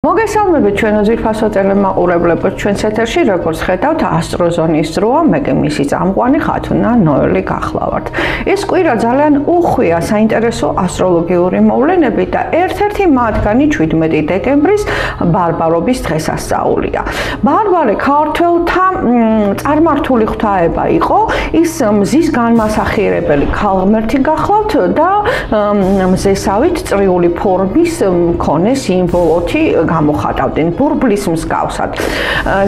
მოგესალმებით ჩვენო ძვირფასო ტელემაყურებლებო ჩვენს ეთერში როგორც ხედავთ ასტროზონის დროა მე მისი წამყვანი ხათუნა ნოელი გახლავართ ეს კვირა ძალიან უხვია საინტერესო ასტროლოგიური მოვლენებით და ერთ-ერთი მათგანი 17 დეკემბრის ბარბარობის დღესასწაულია ბარბარე ქართველთა წარმართული ღვთაება იყო ის მზის განმასახიერებელი ქალღმერთი გახლავთ და მზესავით წრიული ფორმის მქონე სიმბოლოთი გამოხატავდნენ ბურბლის მსგავსად.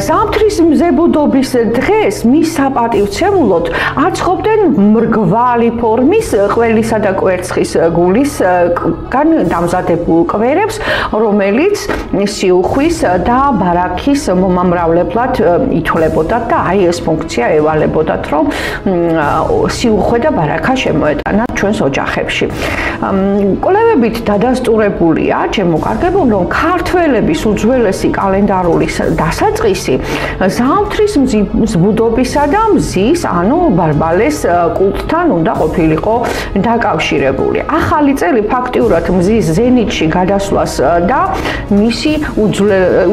ზამთრის მზებუდობის დღეს მის საპატივცემულოდ აწყობდნენ მრგვალი ფორმის ყველისა და კვერცხის გულისგან დამზადებულ კვერებს, რომელიც სიუხვის და ბარაქის მომამრავლებლად ითვლებოდათ და აი ეს ფუნქცია ევალებოდათ, რომ სიუხვე და ბარაქა შემოეტანათ ჩვენს ოჯახებში. კვლევებით დადასტურებულია, ჩემოკარგებულ, რომ ქართველების უძველესი კალენდარული დასაწყისი ზამთრის მზბუდობისა და მზის, ანუ ბარბალეს კულტთან უნდა ყოფილიყო დაკავშირებული. ახალი წელი ფაქტიურად მზის ზენიტში გადასვლას და მისი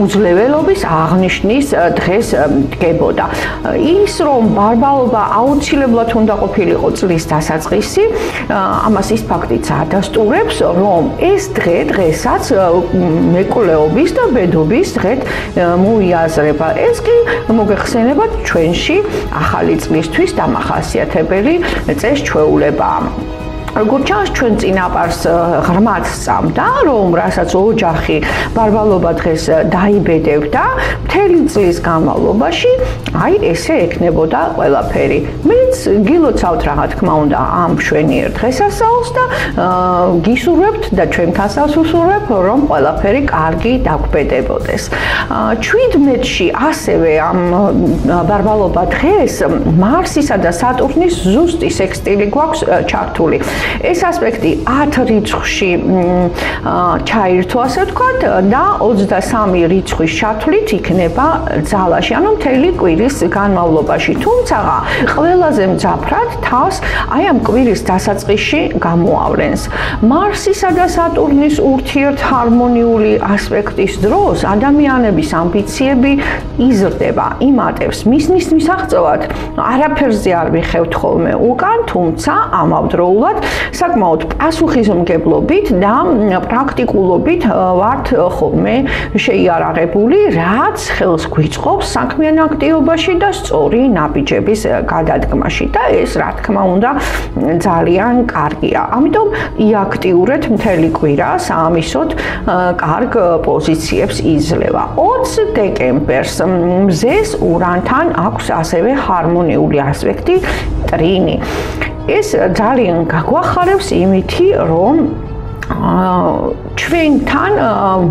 უძლეველობის აღნიშვნის დღეს დგებოდა. ის, რომ ბარბალობა აუცილებლად უნდა ყოფილიყო წლის დასაწყისი, ამას ის ფაქტიც ადასტურებს, რომ ეს დღესაც მეკვლეობის და ბედობის დღედ მოიაზრება. ეს კი მოგეხსენებათ ჩვენში ახალი წლისთვის დამახასიათებელი წესჩვეულებაა. როგორც ჩანს ჩვენ წინაპარს ღრმად სწამდა, რომ რასაც ოჯახი ბარბალობა დღეს დაიბედებდა, მთელი წლის განმავლობაში აი ესე ექნებოდა ყველაფერი. მეც გილოცავთ რა თქმა უნდა ამ მშვენიერ დღესასწაულს და გისურვებთ და ჩვენთანაც ვუსურვებ, რომ ყველაფერი კარგი დაგვბედებოდეს. 17-ში ასევე ამ ბარბალობა დღეს მარსისა და სატურნის ზუსტი სექსტილი გვაქვს ჩართული. ეს ასპექტი 10 რიცხვში ჩაირთვა, ასე ვთქვათ, და 23 რიცხვის ჩათვლით იქნება ძალაში, ანუ მთელი კვირის განმავლობაში. თუმცა ყველაზე მძაფრად თავს აი ამ კვირის დასაწყისში გამოავლენს. მარსისა და სატურნის ურთიერთჰარმონიული ასპექტის დროს ადამიანების ამბიციები იზრდება, იმატებს. მისნის მისაღწევად არაფერზე არ ვიხევთ ხოლმე უკან, თუმცა ამავდროულად საკმაოდ პასუხისმგებლობით და პრაქტიკულობით ვართ ხოლმე შეიარაღებული, რაც ხელს გვიწყობს საქმიან აქტივობაში და სწორი ნაბიჯების გადადგმაში და ეს რა თქმა უნდა ძალიან კარგია. ამიტომ იაქტიურეთ მთელი კვირა საამისოდ კარგ პოზიციებს იძლევა. 20 დეკემბერს მზეს ურანთან აქვს ასევე ჰარმონიული ასპექტი ტრინი. ეს ძალიან გაგვახარებს იმითი, რომ ჩვენთან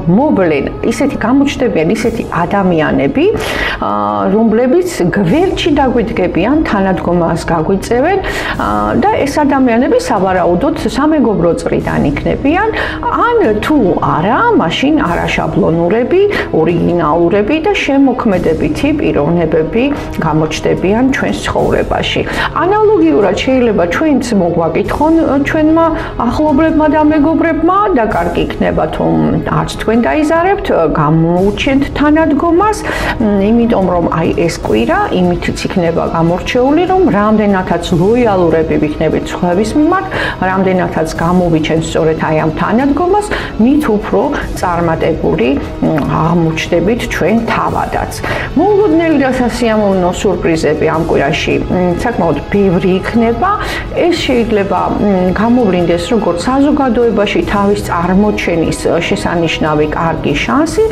მოვლენ ისეთი გამოჩნდებიან ისეთი ადამიანები, რომლებიც გვერდში დაგვიდგებიან, თანადგომას გაგვიწევენ და ეს ადამიანები სავარაუდოდ სამეგობრო წრიდან იქნებიან, ან თუ არა, მაშინ არაშაბლონურები, ორიგინალურები და შემოქმედებითი პიროვნებები გამოჩნდებიან ჩვენს ცხოვრებაში. ანალოგიურად შეიძლება ჩვენც მოგვაკითხონ ჩვენმა ახლობლებმა და მეგობრებმა და კარგი იქნება თუ არც თქვენ დაიზარებთ, გამოუჩენთ თანადგომას, იმიტომ რომ აი ეს კვირა იმითიც იქნება გამორჩეული, რომ რამდენადაც ლოიალურები ვიქნებით სხვების მიმართ, რამდენადაც გამოვიჩენთ სწორედ აი ამ თანადგომას, მით უფრო წარმატებული აღმოჩნდებით ჩვენ თავადაც. მოულოდნელი და სასიამოვნო სურპრიზები ამ კვირაში საკმაოდ ბევრი იქნება. ეს შეიძლება გამოვლინდეს როგორც საზოგადოებაში თავის წარმოჩენის შესანიშნავი კარგი შანსი,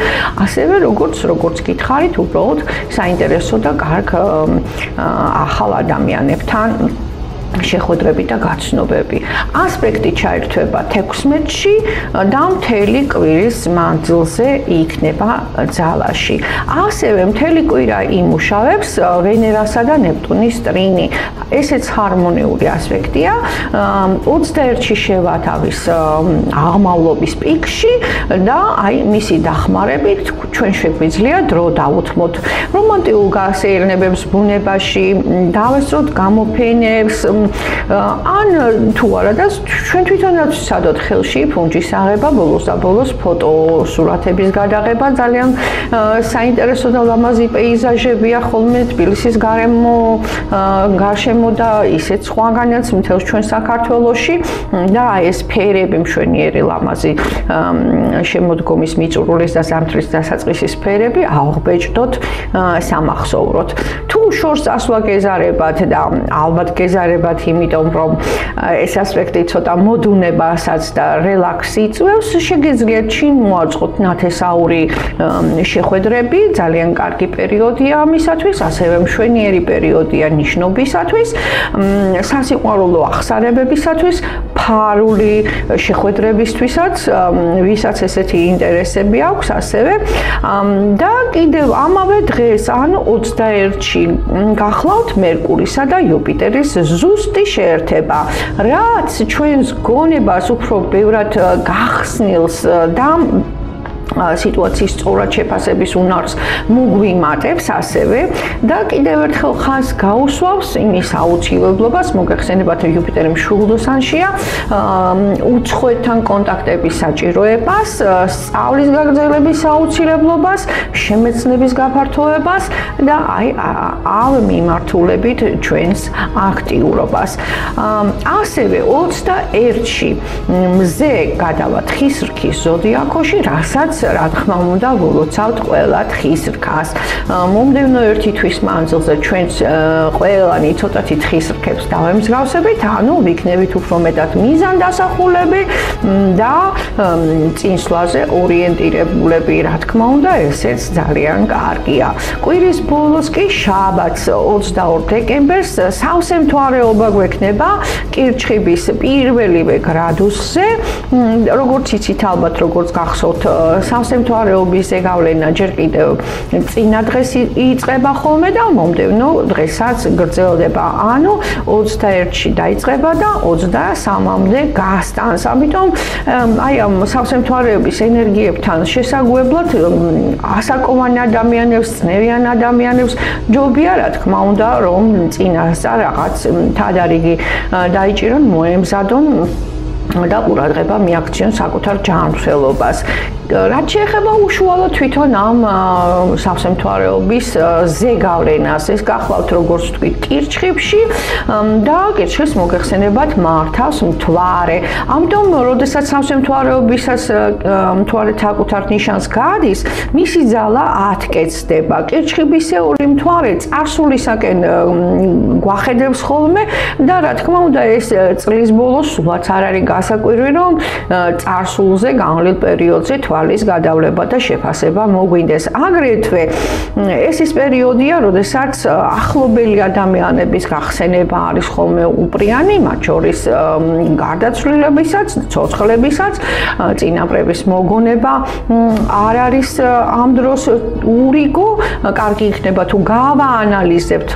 ასევე როგორც გითხარით, უბრალოდ საინტერესო და კარგ ახალ ადამიანებთან შეხვედრები და გაცნობები. ასპექტი ჩაირთვება 16-ში და მთელი კვირის მანძილზე იქნება ძალაში. ასევე მთელი კვირა იმუშავებს ვენერასა და ნეპტუნის ტრინი. ესეც ჰარმონიული ასპექტია. 21-ში შევა თავის აღმავლობის პიკში და აი მისი დახმარებით ჩვენ შეგვიძლია დრო დავუთმოთ რომანტიულ გასეირნებებს ბუნებაში, დავესწროთ გამოფენებს, ან თუ არა და ჩვენ თვითონაც ვცადოთ ხელში ფუნჯის აღება, ბოლოს და ბოლოს ფოტო სურათების გადაღება, ძალიან საინტერესო და ლამაზი პეიზაჟებია ხოლმე თბილისის გარშემო და ისეთ სხვაგანაც მთელს ჩვენ საქართველოში და ეს ფერები მშვენიერი ლამაზი შემოდგომის მიწურულის და ზამთრის დასაწყისის ფერები აღბეჭდოთ სამახსოვროდ. თუ შორს წასვლა გეზარებათ და ალბათ გეზარებათ, იმიტომ რომ ეს ასპექტი ცოტა მოდუნებასაც და რელაქსი იწვევს, შეგეძლიათ ჩინ მოაწყოთ ნათესაური შეხვედრები, ძალიან კარგი პერიოდია ამისათვის, ასევე მშვენიერი პერიოდია ნიშნობისათვის, სასიყვარულო აღსარებებისათვის, ფარული შეხვედრებისთვისაც, ვისაც ესეთი ინტერესები აქვს, ასევე და კიდევ ამავე დღეს, ან 21-ში გახლავთ მერკურისა და იუპიტერის ზუსტი შეერთება, რაც ჩვენს გონებას უფრო ბევრად გახსნილს და სიტუაციის სწორად შეფასების უნარს მოგვიმატებს ასევე და კიდევ ერთხელ ხაზს გაუსვავს იმის აუცილებლობას, მოგეხსენებათ იუპიტერი მშვილდოსანშია, უცხოეთთან კონტაქტების საჭიროებას, სწავლის გაგრძელების აუცილებლობას, შემეცნების გაფართოებას და ამ მიმართულებით ჩვენს აქტიურობას. ასევე 21-ში მზე გადავა თხის რქის ზოდიაქოში, რასაც რა თქმა უნდა ვლოცავთ ყველა თხის რქას. მომდევნო 1 თვის მანძილზე ჩვენს ყველანი ცოტათი თხის რქებს დავემსგავსებით, ანუ ვიქნებით უფრო მეტად მიზანდასახულები და წინსვლაზე ორიენტირებულები, რა თქმა უნდა, ესეც ძალიან კარგია. კვირის ბოლოს კი შაბათს 22 დეკემბერს სავსე მთვარეობა გვექნება კირჩხიბის პირველივე გრადუსზე, როგორც იცით ალბათ, როგორც გახსოვთ, სავსე მთვარეობის ზეგავლენა ჯერ კიდევ წინა დღეს იწყება ხოლმე და მომდევნო დღესაც გრძელდება, ანუ 21-ში დაიწყება და 23-მდე გასტანს. ამიტომ აი ამ სავსე მთვარეობის ენერგიებთან შესაგვებლად ასაკოვან ადამიანებს, წნევიან ადამიანებს ჯობია, რა თქმა უნდა, რომ წინასწარ რაღაც თადარიგი დაიჭირონ, მოემზადონ და ყურადღება მიაქციონ საკუთარ ჯანმრთელობას. რაც შეეხება უშუალოდ თვითონ ამ სავსე მთვარეობის ზეგავლენას, ეს გახლავთ როგორც ვთქვით კირჩხიბში და კირჩხიბს მოგეხსენებათ მართავს მთვარე. ამიტომ, როდესაც სავსე მთვარეობისას მთვარე საკუთარ ნიშანს გადის, მისი ძალა ათკეცდება. კირჩხიბისეული მთვარე წარსულისაკენ გვახედებს ხოლმე და რა თქმა უნდა, ეს წლის ბოლოს სულაც არ არის გასაკვირი, რომ წარსულზე განვლილ პერიოდზე თვალის გადავლება და შეფასება მოგვინდეს. აგრეთვე ეს ის პერიოდია, როდესაც ახლობელი ადამიანების გახსენება არის ხოლმე უპრიანი, მათ შორის გარდაცვლილებისაც, ცოცხლებისაც, წინაპრების მოგონება არ არის ამ დროს ურიგო. კარგი იქნება თუ გავაანალიზებთ,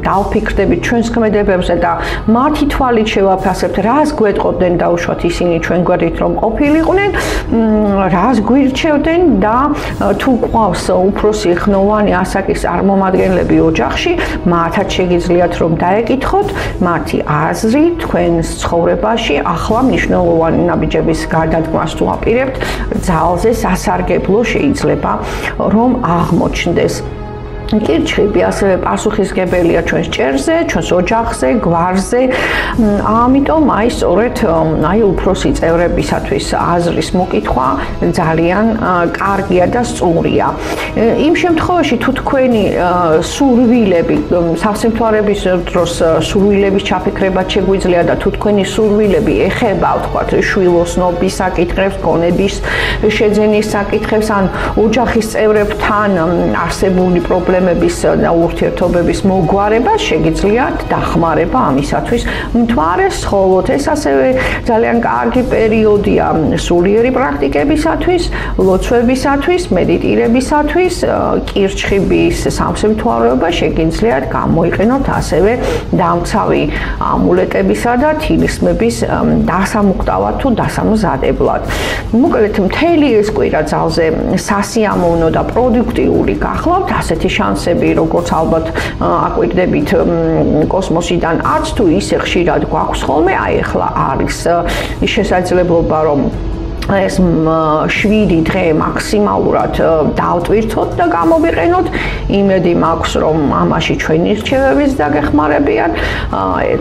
დავფიქრდებით ჩვენს ქმედებებზე და მათი თვალით შევაფასებთ, რას გვეტყობდნენ დაუშვათ ისინი ჩვენ გვერდით რომ ყოფილიყვნენ, რას გვირჩევდნენ და თუ ყავს უფროსი ხნოვანი ასაკის წარმომადგენლები ოჯახში, მათაც შეგიძლიათ რომ დაეკითხოთ მათი აზრი თქვენს ცხოვრებაში ახლა მნიშვნელოვანი ნაბიჯების გადადგმას თუ აპირებთ, ძალზე სასარგებლო შეიძლება რომ აღმოჩნდეს. კირჩხიბი ასევე პასუხისმგებელია ჩვენს ჭერზე, ჩვენს ოჯახზე, გვარზე. ამიტომ აი სწორედ აი უფროსი წევრებისათვის აზრის მოკითხვა ძალიან კარგია და სწორია. იმ შემთხვევაში თუ თქვენი სურვილები, სავსე მთვარეობის დროს სურვილების ჩაფიქრებაც შეგვიძლია და თუ თქვენი სურვილები ეხება, ვთქვათ, შვილოსნობის საკითხებს, გონების შეძენის საკითხებს, ან ოჯახის წევრებთან არსებული პრობლემების და ურთიერთობების მოგვარება, შეგიძლიათ დახმარება ამისათვის მთვარეს სხოლოთ. ეს ასევე ძალიან კარგი პერიოდია სულიერი პრაქტიკებისათვის, ლოცვებისათვის, მედიტირებისათვის. კირჩხიბის სავსე მთვარეობა შეგიძლიათ გამოიყენოთ ასევე დამცავი ამულეტებისა და თილისმების დასამუხტავად თუ დასამზადებლად. მოკლედ, მთელი ეს კვირა ძალზე სასიამოვნო და პროდუქტიული გახლავთ, ასეთი შანსები, როგორც ალბათ აკვირდებით კოსმოსიდან, არც თუ ისე ხშირად გვაქვს ხოლმე, აი ახლა არის შესაძლებლობა, რომ ეს 7 დღე მაქსიმალურად დავტვირთოთ და გამოვიყენოთ. იმედი მაქვს, რომ ამაში ჩვენი რჩევებიც დაგეხმარებიან.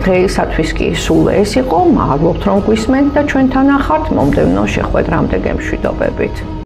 დღეისათვის კი სულ ეს იყო. მადლობთ, რომ გვისმენთ და ჩვენთან ახართ. მომდევნო შეხვედრამდე გემშვიდობებით.